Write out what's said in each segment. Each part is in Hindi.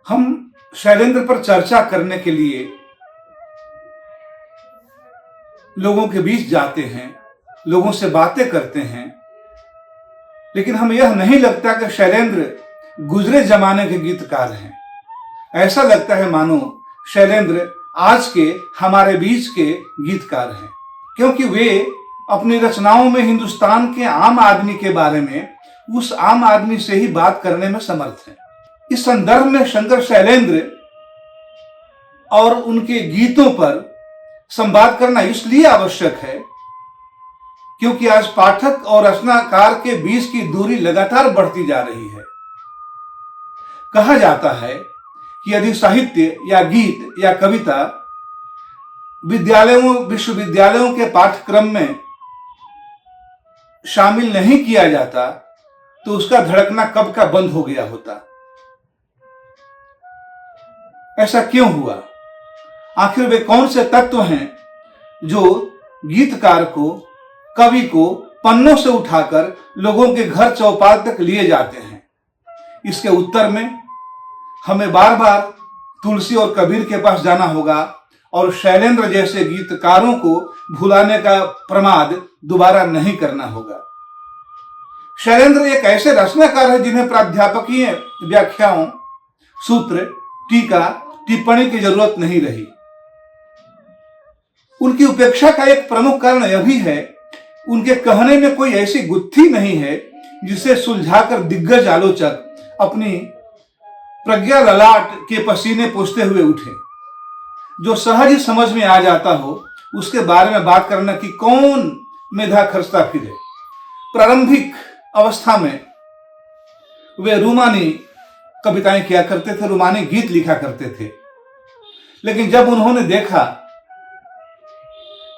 हम शैलेंद्र पर चर्चा करने के लिए लोगों के बीच जाते हैं, लोगों से बातें करते हैं, लेकिन हमें यह नहीं लगता कि शैलेंद्र गुजरे जमाने के गीतकार हैं। ऐसा लगता है मानो शैलेंद्र आज के हमारे बीच के गीतकार हैं, क्योंकि वे अपनी रचनाओं में हिंदुस्तान के आम आदमी के बारे में उस आम आदमी से ही बात करने में समर्थ हैं। इस संदर्भ में शंकर शैलेंद्र और उनके गीतों पर संवाद करना इसलिए आवश्यक है क्योंकि आज पाठक और रचनाकार के बीच की दूरी लगातार बढ़ती जा रही है। कहा जाता है कि यदि साहित्य या गीत या कविता विद्यालयों विश्वविद्यालयों के पाठ्यक्रम में शामिल नहीं किया जाता तो उसका धड़कना कब का बंद हो गया होता। ऐसा क्यों हुआ? आखिर वे कौन से तत्व हैं जो गीतकार को, कवि को पन्नों से उठाकर लोगों के घर चौपाल तक लिए जाते हैं? इसके उत्तर में हमें बार बार तुलसी और कबीर के पास जाना होगा और शैलेंद्र जैसे गीतकारों को भुलाने का प्रमाद दोबारा नहीं करना होगा। शैलेंद्र एक ऐसे रचनाकार है जिन्हें प्राध्यापकीय व्याख्याओं, सूत्र, टीका, टिप्पणी की जरूरत नहीं रही। उनकी उपेक्षा का एक प्रमुख कारण यह भी है, उनके कहने में कोई ऐसी गुत्थी नहीं है जिसे सुलझाकर दिग्गज आलोचक अपनी प्रज्ञा ललाट के पसीने पोंछते हुए उठे। जो सहज ही समझ में आ जाता हो उसके बारे में बात करने की कौन मेधा खर्चता फिरे। प्रारंभिक अवस्था में वे रूमानी कविताएं किया करते थे, रूमानी गीत लिखा करते थे, लेकिन जब उन्होंने देखा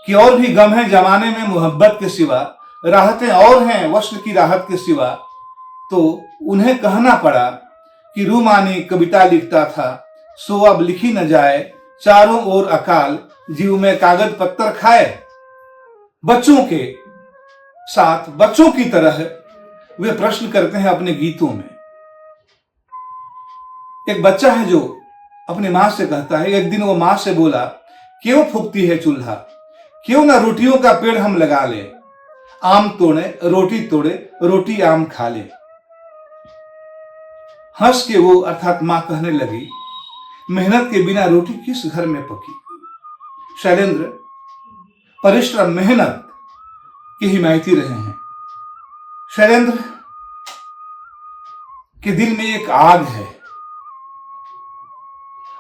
कि और भी गम है जमाने में मोहब्बत के सिवा, राहतें और हैं वस्त्र की राहत के सिवा, तो उन्हें कहना पड़ा कि रूमानी कविता लिखता था सो अब लिखी न जाए, चारों ओर अकाल जीव में कागज पत्थर खाए। बच्चों के साथ बच्चों की तरह वे प्रश्न करते हैं अपने गीतों में। एक बच्चा है जो अपनी मां से कहता है, एक दिन वो मां से बोला, क्यों फूकती है चूल्हा, क्यों ना रोटियों का पेड़ हम लगा ले, आम तोड़े रोटी आम खा ले। हंस के वो अर्थात मां कहने लगी, मेहनत के बिना रोटी किस घर में पकी। शैलेंद्र परिश्रम, मेहनत की हिमायती रहे हैं। शैलेंद्र के दिल में एक आग है,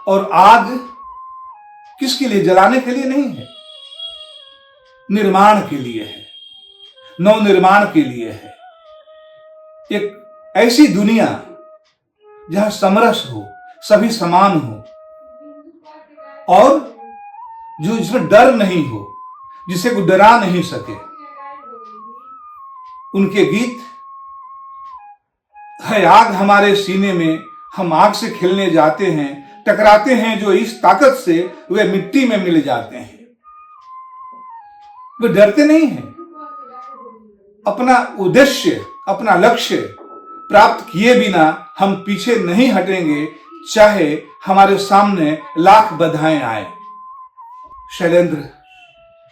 और आग किसके लिए? जलाने के लिए नहीं है, निर्माण के लिए है, नव निर्माण के लिए है। एक ऐसी दुनिया जहां समरस हो, सभी समान हो, और जो जिसमें डर नहीं हो, जिसे कोई डरा नहीं सके। उनके गीत है आग हमारे सीने में, हम आग से खेलने जाते हैं, टकराते हैं जो इस ताकत से वे मिट्टी में मिल जाते हैं। वे डरते नहीं हैं। अपना उद्देश्य, अपना लक्ष्य प्राप्त किए बिना हम पीछे नहीं हटेंगे, चाहे हमारे सामने लाख बाधाएं आए। शैलेंद्र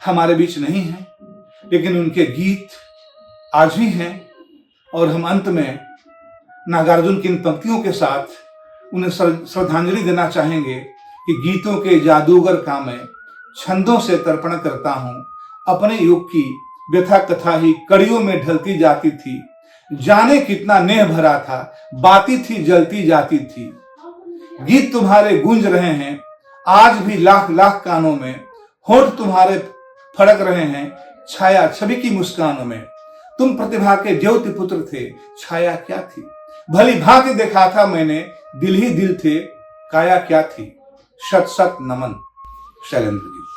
हमारे बीच नहीं है, लेकिन उनके गीत आज भी हैं, और हम अंत में नागार्जुन की इन पंक्तियों के साथ उन्हें श्रद्धांजलि देना चाहेंगे कि गीतों के जादूगर का मैं छंदों से तर्पण करता हूं, अपने युग की व्यथा कथा ही कड़ियों में ढलती जाती थी, जाने कितना नेह भरा था, बाती थी जलती जाती थी। गीत तुम्हारे गूंज रहे हैं आज भी लाख लाख कानों में, होठ तुम्हारे फड़क रहे हैं छाया छवि की मुस्कानों में। तुम प्रतिभा के ज्योति पुत्र थे, छाया क्या थी, भली भांति देखा था मैंने, दिल ही दिल थे, काया क्या थी। शत शत नमन। शैलेंद्र जी।